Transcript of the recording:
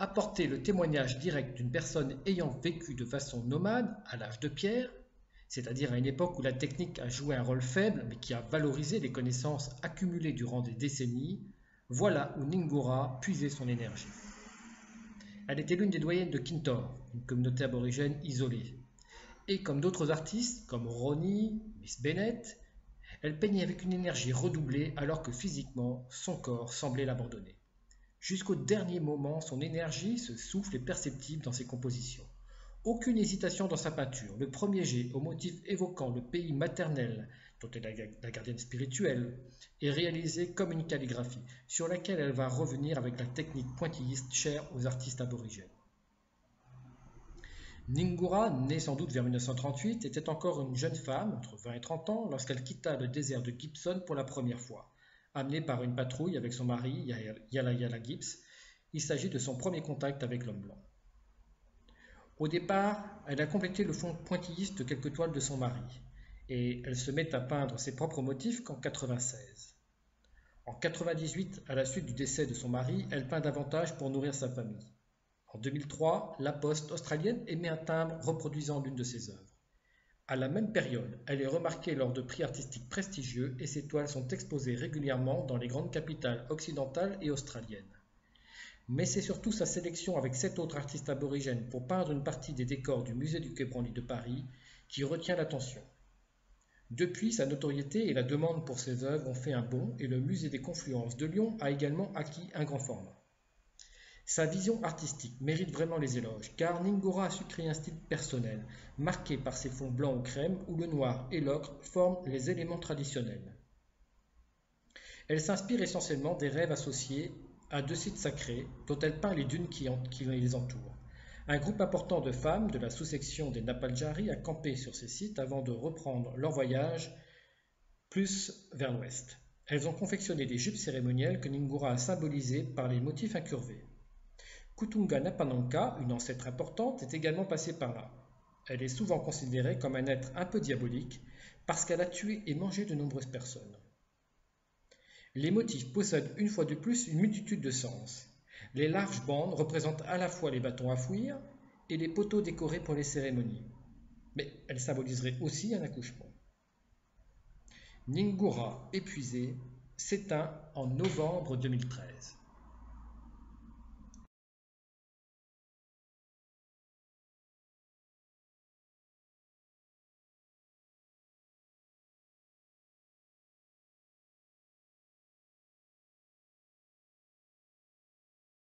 apporter le témoignage direct d'une personne ayant vécu de façon nomade à l'âge de pierre, c'est-à-dire à une époque où la technique a joué un rôle faible mais qui a valorisé les connaissances accumulées durant des décennies, voilà où Ngora puisait son énergie. Elle était l'une des doyennes de Kintor, une communauté aborigène isolée. Et comme d'autres artistes, comme Ronnie, Miss Bennett, elle peignait avec une énergie redoublée alors que physiquement, son corps semblait l'abandonner. Jusqu'au dernier moment, son énergie, ce souffle est perceptible dans ses compositions. Aucune hésitation dans sa peinture. Le premier jet, au motif évoquant le pays maternel, dont elle est la gardienne spirituelle, est réalisé comme une calligraphie, sur laquelle elle va revenir avec la technique pointilliste chère aux artistes aborigènes. Ngura, née sans doute vers 1938, était encore une jeune femme, entre 20 et 30 ans, lorsqu'elle quitta le désert de Gibson pour la première fois. Amenée par une patrouille avec son mari, Yala Yala Gibbs, il s'agit de son premier contact avec l'homme blanc. Au départ, elle a complété le fond pointilliste de quelques toiles de son mari, et elle se met à peindre ses propres motifs qu'en 1996. En 1998, à la suite du décès de son mari, elle peint davantage pour nourrir sa famille. En 2003, La Poste australienne émet un timbre reproduisant l'une de ses œuvres. À la même période, elle est remarquée lors de prix artistiques prestigieux et ses toiles sont exposées régulièrement dans les grandes capitales occidentales et australiennes. Mais c'est surtout sa sélection avec 7 autres artistes aborigènes pour peindre une partie des décors du musée du Quai Branly de Paris qui retient l'attention. Depuis, sa notoriété et la demande pour ses œuvres ont fait un bond et le musée des Confluences de Lyon a également acquis un grand format. Sa vision artistique mérite vraiment les éloges, car Ngora a su créer un style personnel, marqué par ses fonds blancs ou crème où le noir et l'ocre forment les éléments traditionnels. Elle s'inspire essentiellement des rêves associés à 2 sites sacrés dont elle peint les dunes qui les entourent. Un groupe important de femmes de la sous-section des Napalgari a campé sur ces sites avant de reprendre leur voyage plus vers l'ouest. Elles ont confectionné des jupes cérémonielles que Ngora a symbolisées par les motifs incurvés. Kutunga Napananka, une ancêtre importante, est également passée par là. Elle est souvent considérée comme un être un peu diabolique parce qu'elle a tué et mangé de nombreuses personnes. Les motifs possèdent une fois de plus une multitude de sens. Les larges bandes représentent à la fois les bâtons à fouir et les poteaux décorés pour les cérémonies. Mais elles symboliseraient aussi un accouchement. Ngora, épuisée, s'éteint en novembre 2013.